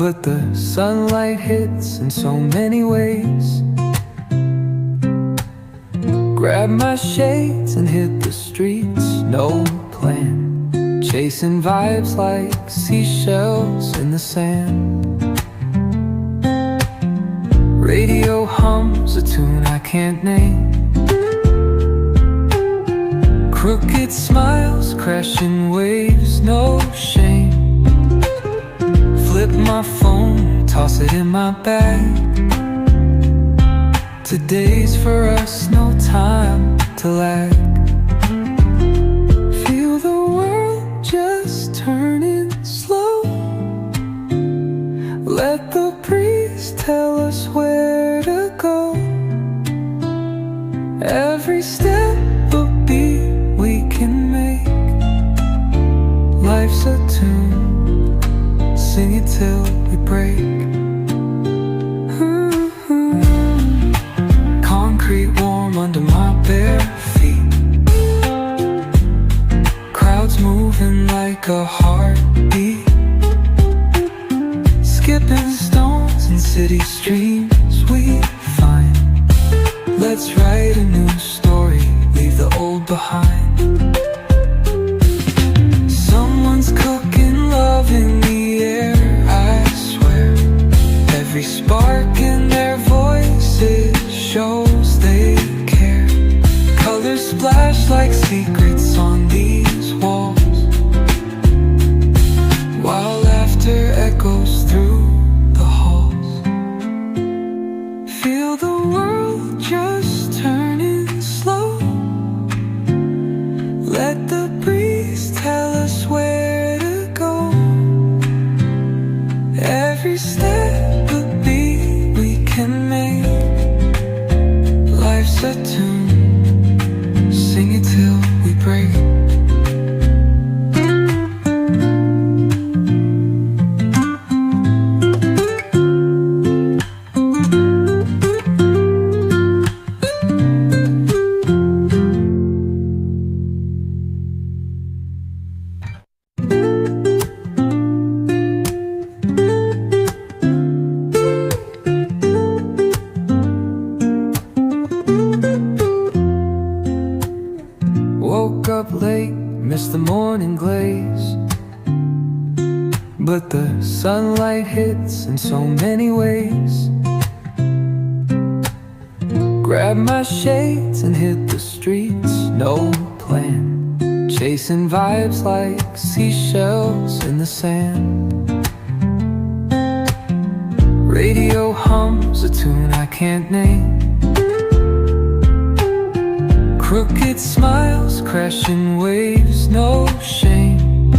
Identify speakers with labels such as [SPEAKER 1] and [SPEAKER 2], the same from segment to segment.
[SPEAKER 1] but the sunlight hits in so many ways. Grab my shades and hit the streets, no plan, chasing vibes like seashells in the sand. Radio hums a tune I can't name. Crooked smiles, crashing waves, no shame. Flip my phone, toss it in my bag. Today's for us, no time to lag. Feel the world just turning slow. Let the breeze tell us where to go. Every step a beat we can make. Life's a tune, sing it till we break. Concrete warm under my bare feet. Crowds moving like a heartbeat. Skipping stones in city streams we find. Let's write a new story, leave the old behind. Someone's cooking love in the air, I swear. Every spark in their voices shows they care. Colors splash like secrets on these walls, while laughter echoes through the halls. Feel the world just turning slow. Let the breeze tell us where to go. Every step a beat we can make. Life's a tune, sing it till we break. Woke up late, missed the morning glaze, but the sunlight hits in so many ways. Grab my shades and hit the streets, no plan, chasing vibes like seashells in the sand. Radio hums a tune I can't name. Crooked smiles, crashing waves, no shame.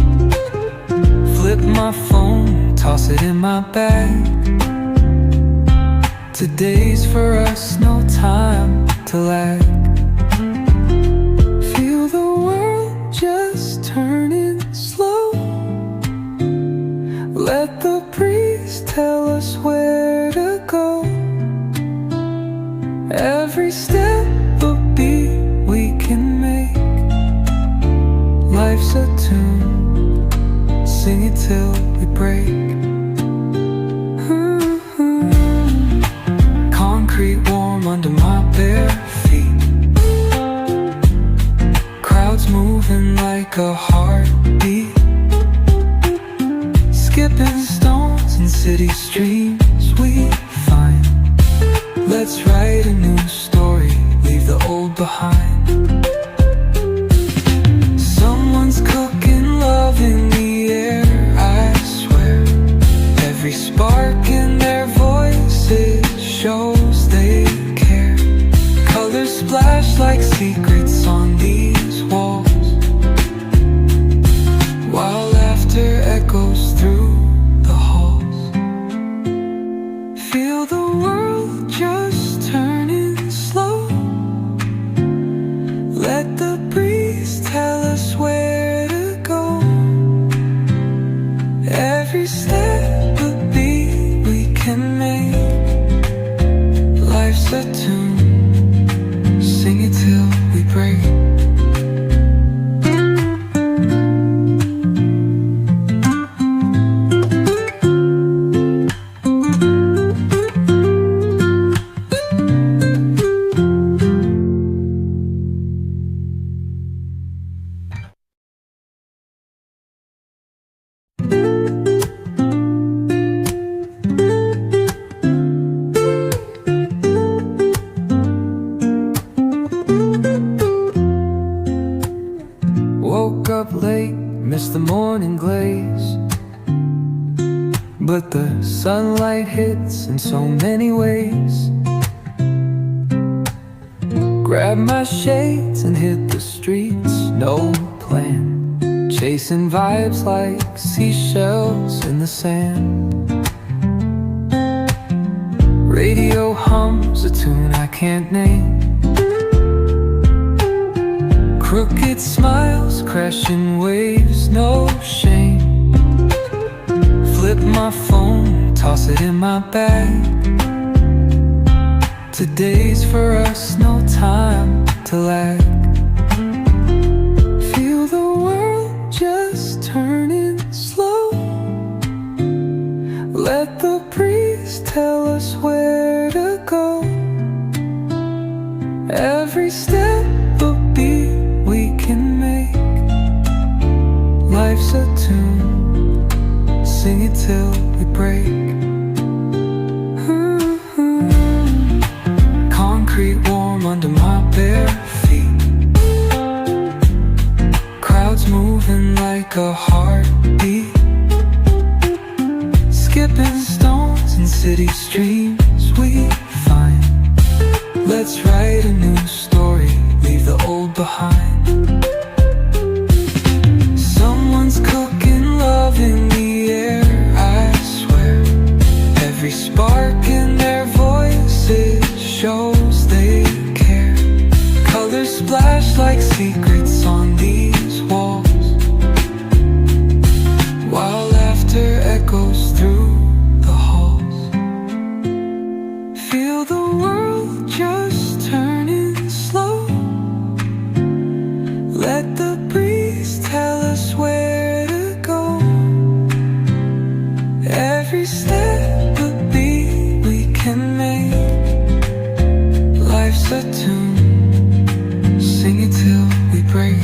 [SPEAKER 1] Flip my phone, toss it in my bag. Today's for us, no time to lag. Feel the world just turning slow. Let the breeze tell us where to go. Every step a beat we can make. Life's a tune, sing it till we break. Concrete warm under my bare feet. Crowds moving like a heartbeat. Skipping stones in city streams we find. Let's write a new story, leave the old behind. Someone's cooking love in the air, I swear. Every spark in their voices shows they care. Colors splash like secrets on these walls, while laughter echoes through the halls. Feel the world just turning slow. Let the breeze tell us where to go. Every step a beat we can make. Life's a tune, sing it till we break. but the sunlight hits in so many ways. Grab my shades and hit the streets, no plan. Chasing vibes like seashells in the sand. Radio hums a tune I can't name. Crooked smiles, crashing waves, no shame. Flip my phone, toss it in my bag. Today's for us, no time to lag. Feel the world just turning slow. Let the breeze tell us where to go. Every step a beat we can make. Life's a tune, sing it till we break. Concrete warm under my bare feet. Crowds moving like a heartbeat. Skipping stones in city streams we find. Let's write a new story, leave the old behind. Someone's cooking love in the air, I swear. Every spark in their voices shows they care. Colors splash like secrets on these walls, while laughter echoes through the halls. Feel the world just turning slow. Let the breeze tell us where to go. Every step a beat we can make. Life's a tune, sing it till we break.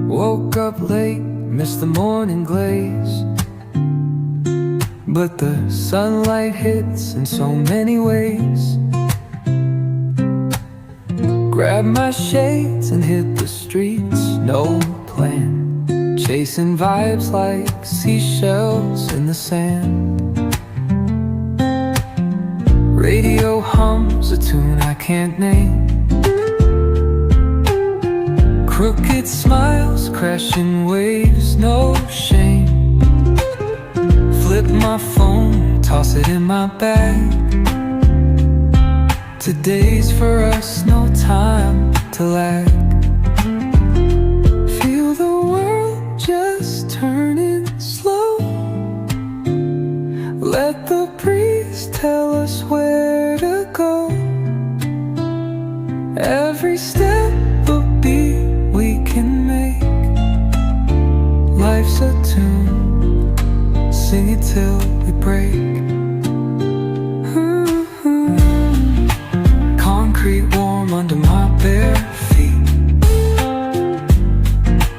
[SPEAKER 1] Woke up late, missed the morning glaze, but the sunlight hits in so many ways. Grab my shades and hit the streets, no plan. Chasing vibes like seashells in the sand. Radio hums a tune I can't name. Crooked smiles, crashing waves, no shame. Flip my phone, toss it in my bag. Today's for us, no time to lag. Feel the world just turning slow. Let the breeze tell us where to go. Every step a beat we can make. Life's a tune, sing it till we break. Concrete warm under my bare feet.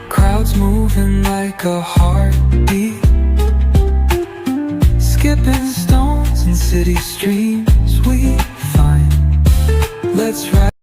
[SPEAKER 1] Crowds moving like a heartbeat. Skipping stones in city streams we find. Let's ride.